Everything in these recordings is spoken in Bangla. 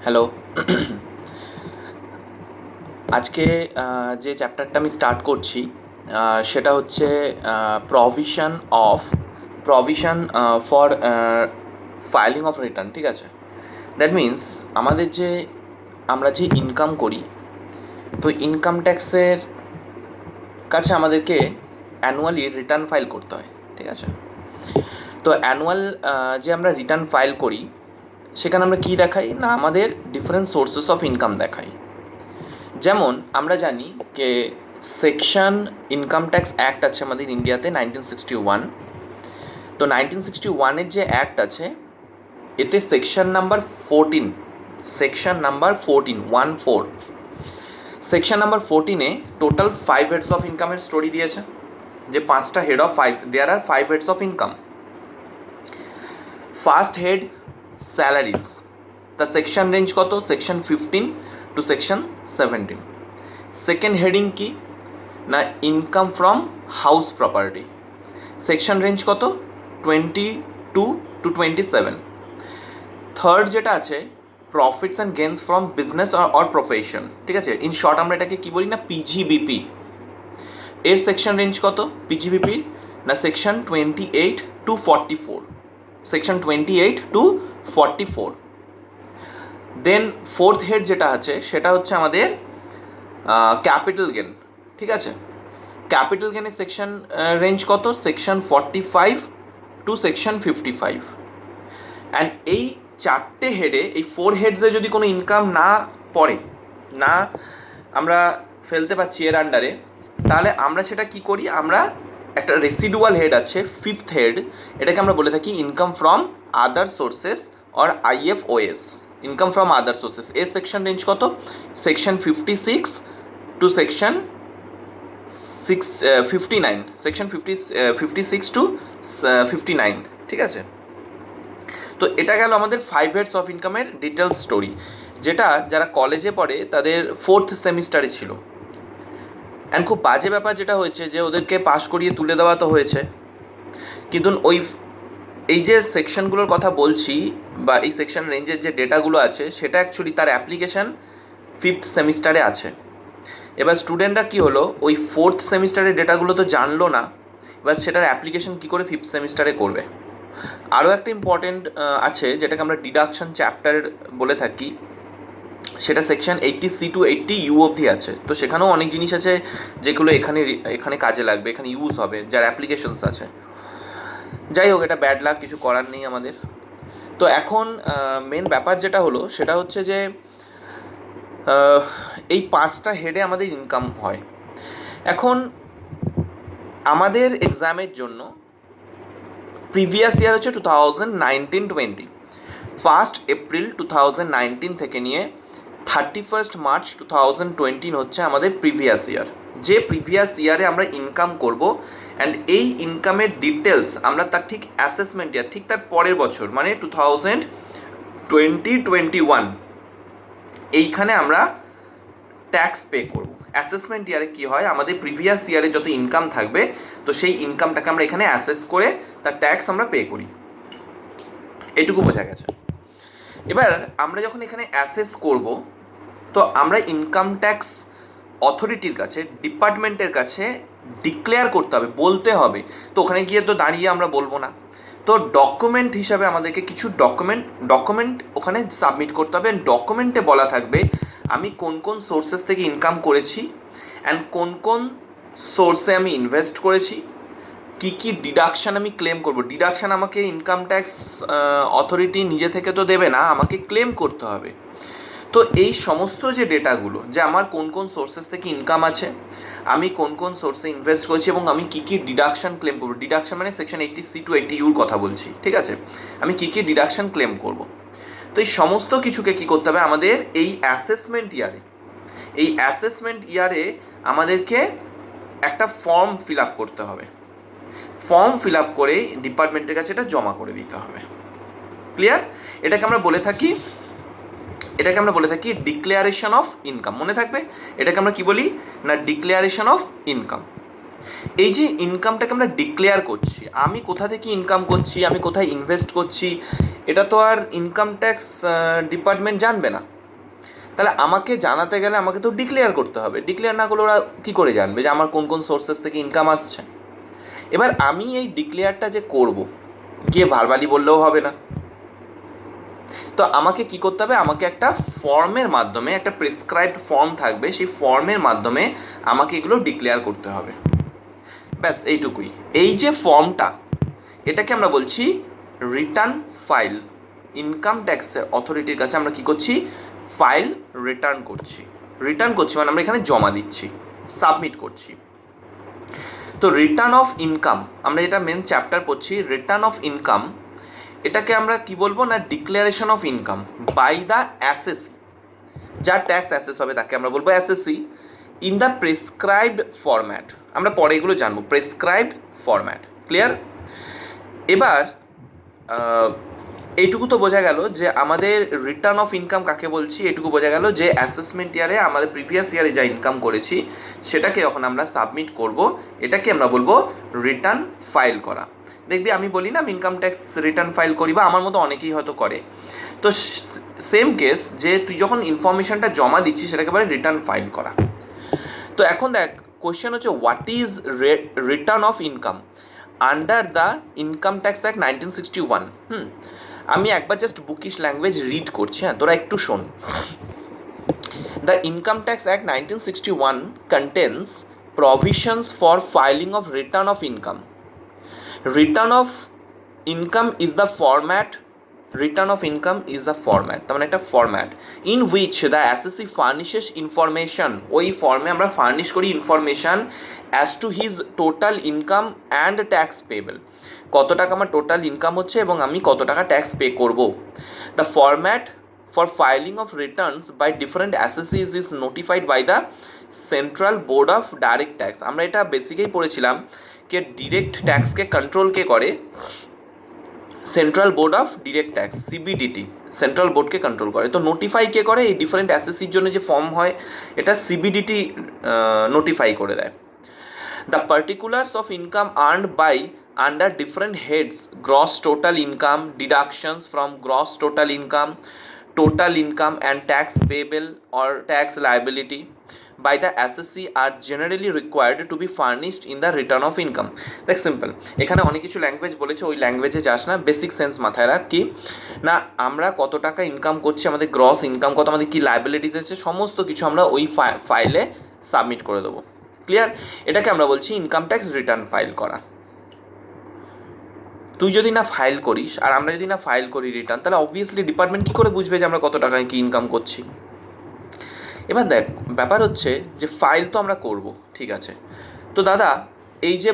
হ্যালো। আজকে যে চ্যাপ্টারটা আমি স্টার্ট করছি সেটা হচ্ছে provision of provision for filing of return. ঠিক আছে, দ্যাট মিন্স আমাদের যে আমরা যে ইনকাম করি, তো ইনকাম ট্যাক্সের কাছে আমাদেরকে অ্যানুয়ালি রিটার্ন ফাইল করতে হয়। ঠিক আছে, তো অ্যানুয়াল যে আমরা রিটার্ন ফাইল করি সেখানে আমরা কী দেখাই না, আমাদের ডিফারেন্ট সোর্সেস অফ ইনকাম দেখাই। যেমন আমরা জানি যে সেকশন ইনকাম ট্যাক্স অ্যাক্ট আছে আমাদের ইন্ডিয়াতে 1961। তো 1961-এর যে অ্যাক্ট আছে এতে section number 14, section number 14 section number 14-এ টোটাল 5 হেডস অফ ইনকামের স্টোরি দিয়েছে, যে 5টা head of 5, there are 5 heads of income. First head salaries, তা সেকশন রেঞ্জ কত? Section 15 to section 17। Second heading কি না, income from house property, section range কত? 22 টু 27। থার্ড যেটা আছে profits and gains from business or profession. ঠিক আছে, ইন শর্ট আমরা এটাকে কী বলি না, পিজিবিপি। এর সেকশন রেঞ্জ কত পিজিবিপির? না section 28 to 44, section 28 to 44। Then fourth head যেটা আছে সেটা হচ্ছে আমাদের ক্যাপিটাল গেন। ঠিক আছে, ক্যাপিটাল গেনের সেকশন রেঞ্জ কত? Section 45 to section 55। অ্যান্ড এই চারটে হেডে, এই 4 হেডসে যদি কোনো ইনকাম না পড়ে, না আমরা ফেলতে পারছি এর আন্ডারে, তাহলে আমরা সেটা কি করি, আমরা একটা রেসিডুয়াল হেড আছে, ফিফথ হেড, এটাকে আমরা বলে থাকি income from other sources or IFOS, income from other sources. এর সেকশন রেঞ্জ কত? Section 56 to section 59, section 56 to 59। ঠিক আছে, তো এটা গেল আমাদের 5 হেডস অফ ইনকামের ডিটেলস স্টোরি, যেটা যারা কলেজে পড়ে তাদের 4th সেমিস্টারে ছিল। অ্যান্ড খুব বাজে ব্যাপার যেটা হয়েছে যে ওদেরকে পাশ করিয়ে তুলে দেওয়া তো হয়েছে, কিন্তু এই যে সেকশনগুলোর কথা বলছি বা এই সেকশন রেঞ্জের যে ডেটাগুলো আছে সেটা অ্যাকচুয়ালি তার অ্যাপ্লিকেশান 5th সেমিস্টারে আছে। এবার স্টুডেন্টরা কী হলো, ওই 4th সেমিস্টারের ডেটাগুলো তো জানলো না, এবার সেটার অ্যাপ্লিকেশন কী করে 5th সেমিস্টারে করবে। আরও একটা ইম্পর্টেন্ট আছে যেটাকে আমরা ডিডাকশন চ্যাপ্টার বলে থাকি, সেটা সেকশন 80C টু 80U অবধি আছে। তো সেখানেও অনেক জিনিস আছে যেগুলো এখানে কাজে লাগবে, এখানে ইউজ হবে, যার অ্যাপ্লিকেশনস আছে। যাই হোক, এটা ব্যাড লাক, কিছু করার নেই আমাদের। তো এখন মেন ব্যাপার যেটা হলো সেটা হচ্ছে যে এই 5টা হেডে আমাদের ইনকাম হয়। এখন আমাদের এক্সামের জন্য প্রিভিয়াস ইয়ার হচ্ছে 2019-20, 1 এপ্রিল 2019 থেকে নিয়ে 31 মার্চ 2020 হচ্ছে আমাদের প্রিভিয়াস ইয়ার। যে প্রিভিয়াস ইয়ারে আমরা ইনকাম করব, অ্যান্ড এই ইনকামের ডিটেলস আমরা তার ঠিক অ্যাসেসমেন্ট ইয়ার, ঠিক তার পরের বছর মানে 2020-21, এইখানে আমরা ট্যাক্স পে করব। অ্যাসেসমেন্ট ইয়ারে কী হয়, আমাদের প্রিভিয়াস ইয়ারে যত ইনকাম থাকবে তো সেই ইনকামটাকে আমরা এখানে অ্যাসেস করে তার ট্যাক্স আমরা পে করি। এটুকু বোঝা গেছে। এবার আমরা যখন এখানে অ্যাসেস করব, তো আমরা ইনকাম ট্যাক্স অথরিটির কাছে, ডিপার্টমেন্টের কাছে ডিক্লেয়ার করতে হবে, বলতে হবে। তো ওখানে গিয়ে তো দাঁড়িয়ে আমরা বলবো না, তো ডকুমেন্ট হিসাবে আমাদেরকে কিছু ডকুমেন্ট ওখানে সাবমিট করতে হবে। ডকুমেন্টে বলা থাকবে আমি কোন কোন সোর্সেস থেকে ইনকাম করেছি, অ্যান্ড কোন কোন সোর্সে আমি ইনভেস্ট করেছি, কী কী ডিডাকশান আমি ক্লেম করব। ডিডাকশান আমাকে ইনকাম ট্যাক্স অথরিটি নিজে থেকে তো দেবে না, আমাকে ক্লেম করতে হবে। তো এই সমস্ত যে ডেটাগুলো, যে আমার কোন কোন সোর্সেস থেকে ইনকাম আছে, আমি কোন কোন সোর্সে ইনভেস্ট করেছি, এবং আমি কী কী ডিডাকশান ক্লেম করবো, ডিডাকশান মানে সেকশন 80C টু 80U কথা বলছি। ঠিক আছে, আমি কী কী ডিডাকশান ক্লেম করব। তো এই সমস্ত কিছুকে কী করতে হবে আমাদের এই অ্যাসেসমেন্ট ইয়ারে আমাদেরকে একটা ফর্ম ফিল আপ করতে হবে। ফর্ম ফিল আপ করে ডিপার্টমেন্টের কাছে এটা জমা করে দিতে হবে। ক্লিয়ার? এটাকে আমরা বলে থাকি ডিক্লারেশন অফ ইনকাম। মনে থাকবে, এটাকে আমরা কি বলি না, ডিক্লারেশন অফ ইনকাম। এই যে ইনকামটাকে আমরা ডিক্লেয়ার করছি, আমি কোথা থেকে ইনকাম করছি, আমি কোথায় ইনভেস্ট করছি, এটা তো আর ইনকাম ট্যাক্স ডিপার্টমেন্ট জানবে না। তাহলে আমাকে জানাতে গেলে আমাকে তো ডিক্লেয়ার করতে হবে, ডিক্লেয়ার না করলে ওরা কী করে জানবে যে আমার কোন কোন সোর্সেস থেকে ইনকাম আসছে। এবার আমি এই ডিক্লেয়ারটা যে করব, গিয়ে ভারবালি বললেও হবে না, তো আমাকে কি করতে হবে, আমাকে একটা ফর্মের মাধ্যমে, একটা প্রেসক্রাইবড ফর্ম থাকবে, সেই ফর্মের মাধ্যমে আমাকে এগুলো ডিক্লেয়ার করতে হবে। ব্যাস এইটুকুই। এই যে ফর্মটা, এটাকে আমরা বলছি রিটার্ন ফাইল। ইনকাম ট্যাক্সের অথরিটির কাছে আমরা কি করছি, ফাইল রিটার্ন করছি। রিটার্ন করছি মানে আমরা এখানে জমা দিচ্ছি, সাবমিট করছি। তো রিটার্ন অফ ইনকাম, আমরা যেটা মেন চ্যাপ্টার পড়ছি রিটার্ন অফ ইনকাম, এটাকে আমরা কি বলবো না, declaration of income by the assessee. যার ট্যাক্স অ্যাসেস হবে তাকে আমরা বলবো assessee, in the prescribed format. আমরা পরে এগুলো জানবো, প্রেসক্রাইবড ফরম্যাট। ক্লিয়ার? এবার এইটুকু তো বোঝা গেল যে আমাদের রিটার্ন অফ ইনকাম কাকে বলছি, এটুকু বোঝা গেল যে অ্যাসেসমেন্ট ইয়ারে আমাদের প্রিভিয়াস ইয়ারে যা ইনকাম করেছি সেটাকে যখন আমরা সাবমিট করব, এটাকে আমরা বলবো রিটার্ন ফাইল করা। দেখবি আমি বলি না ইনকাম ট্যাক্স রিটার্ন ফাইল করি, বা আমার মতো অনেকেই হয়তো করে। তো সেম কেস, যে তুই যখন ইনফরমেশনটা জমা দিচ্ছিস সেটাকে বলে রিটার্ন ফাইল করা। তো এখন দেখ, কোয়েশ্চেন হচ্ছে what is written of income under the income tax act 1961। আমি একবার জাস্ট বুকিশ ল্যাঙ্গুয়েজ রিড করছি, হ্যাঁ, তোরা একটু শোন। The income tax act 1961 contains provisions for filing of return of income. Return of income is the format. Return of income is the format, তার মানে একটা format in which the assessee furnishes information। ওই ফর্মে আমরা ফার্নিশ করি information as to his total income and tax payable। কত টাকা আমার টোটাল ইনকাম হচ্ছে এবং আমি কত টাকা ট্যাক্স পে করব। The format for filing of returns by different assessees is notified by the central board of direct tax. আমরা এটা বেসিকেই পড়েছিলাম কে ডিরেক্ট ট্যাক্সকে কন্ট্রোল কে করে, central board of direct tax, সিবিডিটি, central বোর্ডকে কন্ট্রোল করে। তো নোটিফাই কে করে, এই ডিফারেন্ট অ্যাসেসির জন্য যে ফর্ম হয় এটা সিবিডিটি নোটিফাই করে দেয়। The particulars of income earned by under different heads, gross total income, deductions from gross total income and tax payable or tax liability by the assessee are generally required to be furnished in the return of income। দেখ সিম্পল, এখানে অনেক কিছু ল্যাঙ্গুয়েজ বলেছে, ওই ল্যাঙ্গুয়েজে যাস না, বেসিক সেন্স মাথায় রাখ কি না, আমরা কত টাকা ইনকাম করছি, আমাদের গ্রস ইনকাম কত, আমাদের কী লাইবিলিটিস আছে, সমস্ত কিছু আমরা ওই ফাইলে সাবমিট করে দেবো। ক্লিয়ার? এটাকে আমরা বলছি ইনকাম ট্যাক্স রিটার্ন ফাইল করা। তুই যদি না ফাইল করিস আর আমরা যদি না ফাইল করি রিটার্ন, তাহলে অবভিয়াসলি ডিপার্টমেন্ট কী করে বুঝবে যে আমরা কত টাকায় কী ইনকাম করছি। এবার দেখ, ব্যাপার হচ্ছে যে ফাইল তো আমরা করব, ঠিক আছে। তো দাদা, এই যে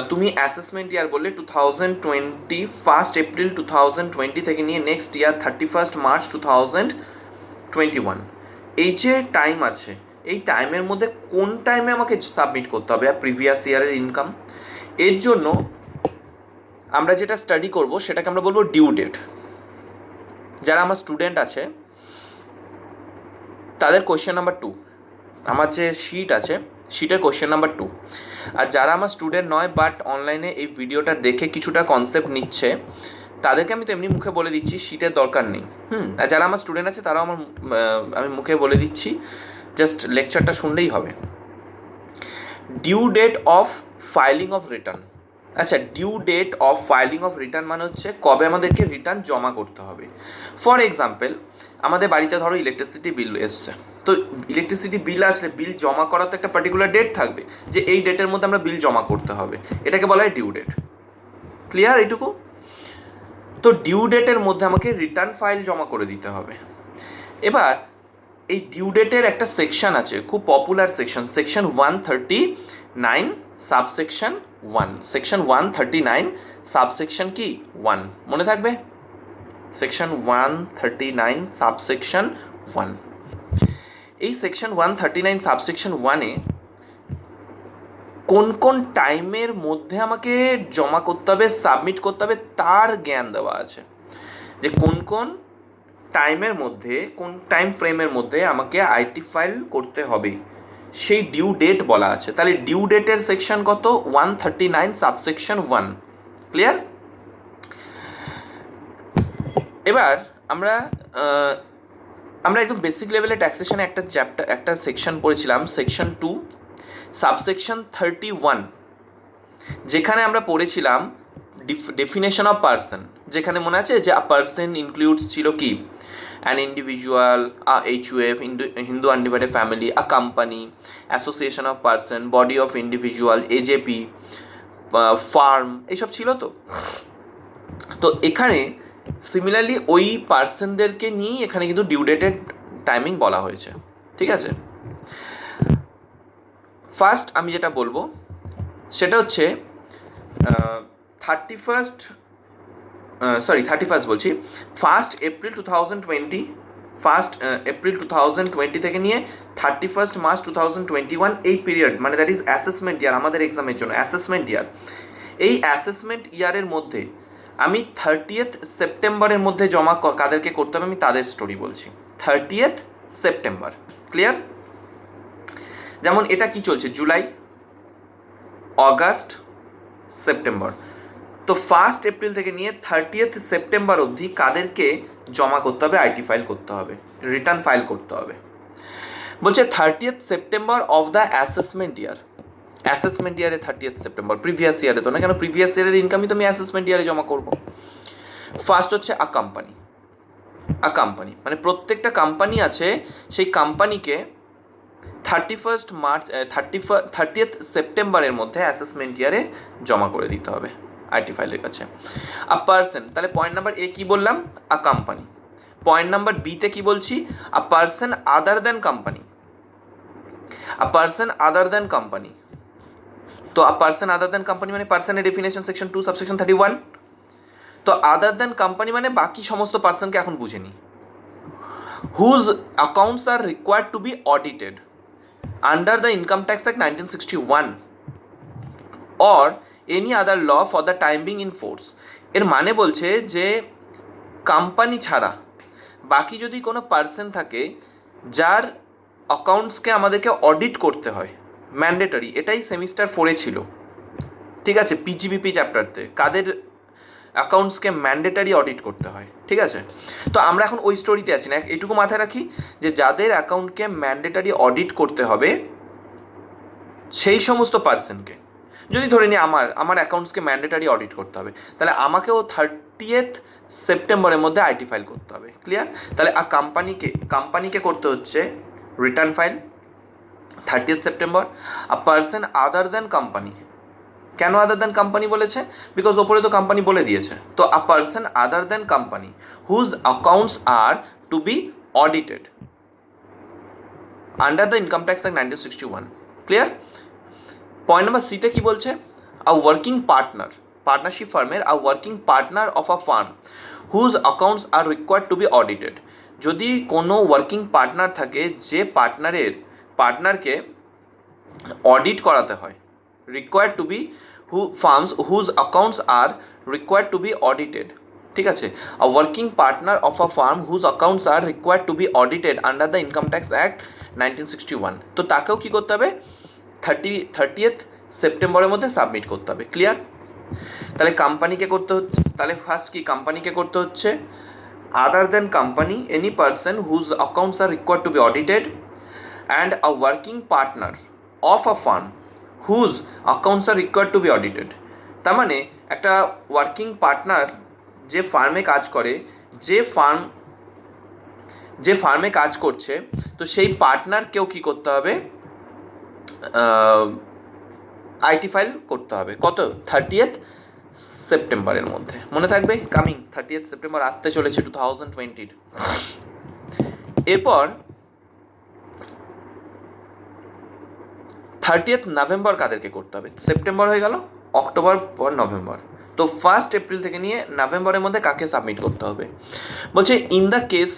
তুমি অ্যাসেসমেন্ট ইয়ার বললে 2020 1 এপ্রিল 2020 থেকে নিয়ে নেক্সট ইয়ার 31 মার্চ 2021, এই যে টাইম আছে, এই টাইমের মধ্যে কোন টাইমে আমাকে সাবমিট করতে হবে প্রিভিয়াস ইয়ারের ইনকাম, এর জন্য আমরা যেটা স্টাডি করব সেটাকে আমরা বলবো ডিউ ডেট। যারা আমার স্টুডেন্ট আছে তাদের কোয়েশ্চেন নাম্বার 2, আমার যে শিট আছে শিটের কোয়েশ্চেন নাম্বার 2। আর যারা আমার স্টুডেন্ট নয় বাট অনলাইনে এই ভিডিওটা দেখে কিছুটা কনসেপ্ট নিচ্ছে, তাদেরকে আমি তো এমনি মুখে বলে দিচ্ছি, শিটের দরকার নেই। আর যারা আমার স্টুডেন্ট আছে তারাও আমি মুখে বলে দিচ্ছি, জাস্ট লেকচারটা শুনলেই হবে। Due date of filing of return. আচ্ছা, due date of filing of return মানে হচ্ছে কবে আমাদেরকে রিটার্ন জমা করতে হবে। ফর এক্সাম্পল, আমাদের বাড়িতে ধরো ইলেকট্রিসিটি বিল এসছে, তো ইলেকট্রিসিটি বিল আসলে বিল জমা করার তো একটা পার্টিকুলার ডেট থাকবে, যে এই ডেটের মধ্যে আমরা বিল জমা করতে হবে, এটাকে বলা হয় ডিউ ডেট। ক্লিয়ার এইটুকু? তো ডিউ ডেটের মধ্যে আমাকে রিটার্ন ফাইল জমা করে দিতে হবে। এবার এই ডিউ ডেটের একটা সেকশন আছে, খুব popular section, section 139 subsection 1, section 139 subsection কি 1, মনে থাকবে? Section 139 subsection 1। এই সেকশন 139 সাবসেকশন 1-এ কোন কোন টাইমের মধ্যে আমাকে জমা করতে হবে, সাবমিট করতে হবে, তার জ্ঞান দেওয়া আছে, যে কোন কোন টাইমের মধ্যে, কোন টাইম ফ্রেমের মধ্যে আমাকে আইটি ফাইল করতে হবে, সেই ডিউ ডেট বলা আছে। তাহলে ডিউ ডেটের সেকশন কত? 139 সাবসেকশন 1। ক্লিয়ার? এবার আমরা আমরা একদম বেসিক লেভেলে ট্যাক্সেশনে একটা সেকশন পড়েছিলাম, সেকশন 2 সাবসেকশন 31, যেখানে আমরা পড়েছিলাম ডেফিনেশন অফ পার্সন, যেখানে মনে আছে যে আ পার্সন ইনক্লুডস ছিল কি, an individual, a HUF, Hindu undivided family, a company, association of person, body of individual, AJP, farm, এইসব ছিল। তো এখানে সিমিলারলি ওই পার্সনদেরকে নিয়েই এখানে কিন্তু ডিউ ডেটেড টাইমিং বলা হয়েছে, ঠিক আছে। ফার্স্ট আমি যেটা বলবো সেটা হচ্ছে 31 বলছি, 1 এপ্রিল 2020, 1 এপ্রিল 2020 থেকে নিয়ে 31 মার্চ 2021, এই পিরিয়ড মানে দ্যাট ইজ অ্যাসেসমেন্ট ইয়ার, আমাদের এক্সামের জন্য অ্যাসেসমেন্ট ইয়ার। এই অ্যাসেসমেন্ট ইয়ারের মধ্যে আমি 30th সেপ্টেম্বরের মধ্যে জমা কাদেরকে করতে হবে আমি তাদের স্টোরি বলছি। 30th September, clear? যেমন এটা কি চলছে, জুলাই, অগাস্ট, সেপ্টেম্বর। তো 1 এপ্রিল থেকে নিয়ে 30th সেপ্টেম্বর অবধি কাদেরকে জমা করতে হবে, আইটি ফাইল করতে হবে, রিটার্ন ফাইল করতে হবে। বলছে 30th September of the assessment year. Assessment ইয়ারে 30th সেপ্টেম্বর, প্রিভিয়াস ইয়ারে তো না, কেন প্রিভিয়াস ইয়ারের ইনকামই তো আমি অ্যাসেসমেন্ট ইয়ারে জমা করব। ফার্স্ট হচ্ছে আ কোম্পানি, মানে প্রত্যেকটা কোম্পানি আছে, সেই কোম্পানিকে 30th সেপ্টেম্বরের মধ্যে অ্যাসেসমেন্ট ইয়ারে জমা করে দিতে হবে আইটি ফাইলের কাছে। আ পার্সন, তাহলে পয়েন্ট নাম্বার এ কি বললাম, আ কোম্পানি। পয়েন্ট নাম্বার বিতে কি বলছি, a person other than company, a person other than company. তো a person other than company মানে পার্সনের ডেফিনেশন সেকশন 2 সাবসেকশন 31। তো আদার দেন কোম্পানি মানে বাকি সমস্ত পার্সনকে এখন বুঝে নি। Whose accounts are required to be audited under the income tax act 1961 or any other law for the time being in force. এর মানে বলছে যে কোম্পানি ছাড়া বাকি যদি কোনো পার্সন থাকে যার অ্যাকাউন্টসকে আমাদেরকে অডিট করতে হয়, ম্যান্ডেটরি, এটাই সেমিস্টার 4-এ ছিল, ঠিক আছে, PGBP চ্যাপ্টারতে কাদের অ্যাকাউন্টসকে ম্যান্ডেটারি অডিট করতে হয়, ঠিক আছে। তো আমরা এখন ওই স্টোরিতে আছি না, এটুকু মাথায় রাখি যে যাদের অ্যাকাউন্টকে ম্যান্ডেটারি অডিট করতে হবে সেই সমস্ত পার্সনকে, যদি ধরে নিই আমার অ্যাকাউন্টসকে ম্যান্ডেটারি অডিট করতে হবে, তাহলে আমাকেও 30th সেপ্টেম্বরের মধ্যে আইটি ফাইল করতে হবে, ক্লিয়ার? তাহলে কোম্পানিকে করতে হচ্ছে return file 30th September. A person other than company, কেন আদার দ্যান কোম্পানি বলেছে, বিকজ ওপরে তো কোম্পানি বলে দিয়েছে। তো a person other than company whose accounts are to be audited under the income tax act 1961, clear? Point number সিতে কি বলছে, আ ওয়ার্কিং পার্টনারশিপ ফার্মের a working partner of a firm whose accounts are required to be audited. যদি কোনো ওয়ার্কিং পার্টনার থাকে যে পার্টনারকে অডিট করাতে হয়, required to be firms whose accounts are required to be audited, ঠিক আছে। A working partner of a firm whose accounts are required to be audited under the income tax act 1961। তো তাকেও কী করতে হবে, 30th সেপ্টেম্বরের মধ্যে সাবমিট করতে হবে, ক্লিয়ার? তাহলে কোম্পানিকে করতে হচ্ছে, তাহলে ফার্স্ট কি কোম্পানিকে করতে হচ্ছে other than company any person whose accounts are required to be audited and a working partner of a firm whose accounts are required to be audited. তার মানে একটা ওয়ার্কিং পার্টনার যে ফার্মে কাজ করে, যে ফার্মে কাজ করছে, তো সেই পার্টনারকেও কী করতে হবে, আইটি ফাইল করতে হবে, কত, 30th সেপ্টেম্বরের মধ্যে। মনে থাকবে, কামিং 30th সেপ্টেম্বর আসতে চলেছে 2020। এরপর 30th নভেম্বর কাদেরকে করতে হবে, সেপ্টেম্বর হয়ে গেল, অক্টোবর পর নভেম্বর। তো 1 এপ্রিল থেকে নিয়ে নভেম্বরের মধ্যে কাকে সাবমিট করতে হবে, বলছে in the case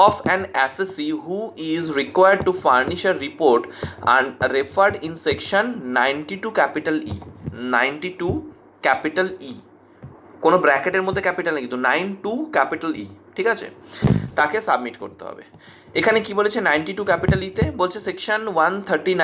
of an assessee who is required to furnish a report and referred in section 92 capital E, 92 capital E, কোনো ব্র্যাকেটের মধ্যে ক্যাপিটাল নেই কিন্তু 92 ক্যাপিটাল E, ঠিক আছে, তাকে সাবমিট করতে হবে। এখানে কি বলেছে 92 ক্যাপিটাল ইতে, বলছে সেকশন 139